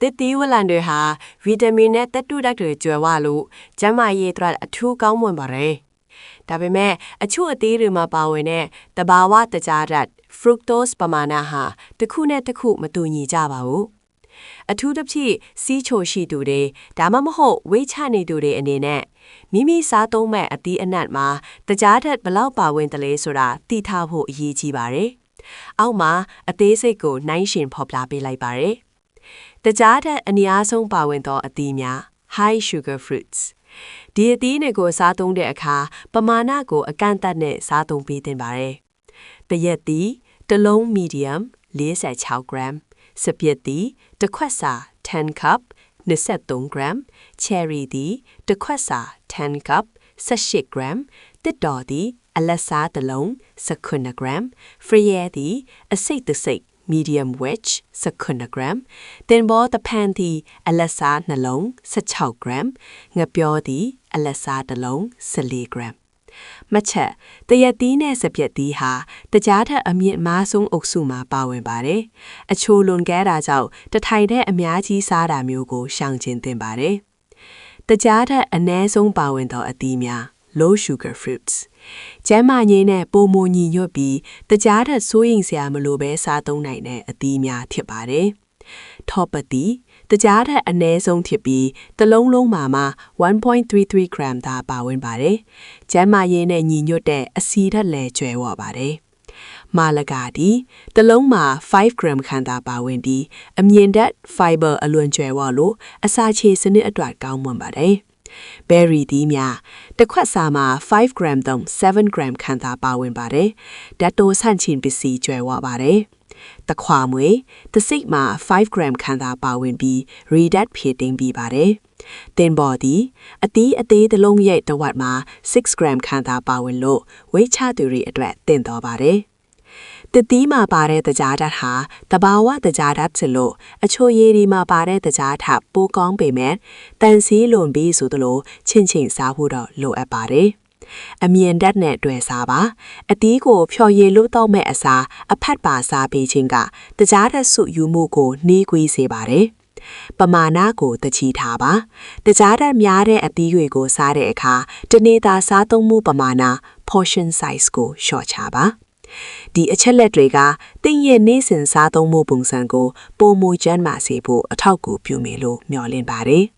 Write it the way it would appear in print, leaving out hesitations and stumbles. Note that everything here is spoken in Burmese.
တစ်တီဝလန်တွေဟာဗီတာမင်နဲ့တက်တူဓာတ်တွေကျွဲဝလို့ကျန်းမာရေးအတွက်အထူးကောင်းမွန်ပါတယ်။ဒါပေမဲ့အချို့အသေးတွေမှာပါဝင်တဲ့တဘာဝတကြားဓာတ် fructose ပမာဏဟာတစ်ခုနဲ့တစ်ခုမတူညီကြပါဘူး။အထူးသဖြင့်စီးချိုရှိသူတွေဒါမှမဟုတ်ဝိတ်ချနေသူတွေအနေနဲ့မိမိစားသုံးမဲ့အသီးအနှံ့မှာတကြားဓာတ်ဘလောက်ပါဝင်တယ်လဲဆိုတာသိထားဖို့အရေးကြီးပါတယ်။အောက်မှာအသေးစိတ်ကိုနှိုင်းယှဉ်ဖော်ပြပေးလိုက်ပါတယ်။တကြားဓာတ်အများဆုံးပါဝင်သောအသီးများ high sugar fruits ဒီအသီးတွေကိုစားသုံးတဲ့အခါပမာဏကိုအကန့်အသတ်နဲ့စားသုံးပေးသင့်ပါတယ်။တရက်သီးတစ်လုံး medium 46 gram စပျစ်သီးတစ်ခွက်စာ10 cup 23 gram cherry သီးတစ်ခွက်စာ10 cup 18 gram တစ်တော်သီးအလတ်စားတစ်လုံး19 gram ဖရီးသီးအစိတ်တစ်စိတ် medium wedge 19 gram တင်ဘောတဖန်သီးအလတ်စားနှလုံး16 gram ငပြောသီးအလတ်စားတစ်လုံး14 gram မချက်တရက်သီးနဲ့စပြက်သီးဟာတကြားထက်အမြင့်မားဆုံးအုပ်စုမှာပါဝင်ပါတယ်။အချိုလွန်ကဲတာကြောင့်တထိုင်တဲ့အများကြီးစားတာမျိုးကိုရှောင်ကျဉ်သင့်ပါတယ်။တကြားထက်အနည်းဆုံးပါဝင်သောအသီးများ low sugar fruits ကျန်းမာရေးနဲ့ပိုမိုညီညွတ်ပြီးတကြားထက်စိုးရိမ်စရာမလိုဘဲစားသုံးနိုင်တဲ့အသီးများဖြစ်ပါတယ်။ထောပတိတကြားထက်အနည်းဆုံးဖြစ်ပြီးတစ်လုံးလုံးမှာ1.33 gram သာပါဝင်ပါတယ်။ကျန်းမာရေးနဲ့ညီညွတ်တဲ့အဆီဓာတ်လည်းကျွဲဝပါတယ်။မာလကာတီတစ်လုံးမှာ5 gram ခန့်သာပါဝင်ပြီးအမြင့်ဓာတ် fiber အလွန်ကျွဲဝလို့အစာချေစနစ်အတွက်ကောင်းမွန်ပါတယ်။ berry သီးများတစ်ခွက်စာမှာ5 gram သို့7 gram ခန့်သာပါဝင်ပါတယ်။ဓာတ်တိုးဆန့်ချင်ပစ္စည်းကျွဲဝပါတယ်။တခွာမွေတစိတ်မှာ5 gram ခန့်သာပါဝင်ပြီး redat ဖြည့်တင်းပြီးပါတယ်။တင်ဘော်သည်အသီးအသေးတစ်လုံးရဲ့တဝက်မှာ6 gram ခန့်သာပါဝင်လို့ဝိတ်ချသူတွေအတွက်တင်တော်ပါတယ်။တသီးမှာပါတဲ့တကြားဓာတ်ဟာတဘာဝတကြားဓာတ်ဆိုလို့အချိုရည်ဒီမှာပါတဲ့တကြားဓာတ်ပိုကောင်းပေမဲ့တန်စီးလွန်ပြီးဆိုသလိုချင်းချင်းစားဖို့တော့လိုအပ်ပါတယ်။အမြင့်ဓာတ်နဲ့တွေ့စားပါအသီးကိုဖြော်ရည်လို့တော့မဲ့အစားအဖက်ပါစားပေးခြင်းကတကြားဓာတ်စုယူမှုကိုနှီးကွေးစေပါတယ်။ပမာဏကိုတချီထားပါတကြားဓာတ်များတဲ့အသီးတွေကိုစားတဲ့အခါတနေ့သာစားသုံးမှုပမာဏ portion size ကိုလျှော့ချပါဒီအချက်လက်တွေကသင်ရဲ့နေ့စဉ်စားသုံးမှုပုံစံကိုပိုမိုကျန်းမာစေဖို့အထောက်အကူပြုမယ်လို့မျှော်လင့်ပါတယ်။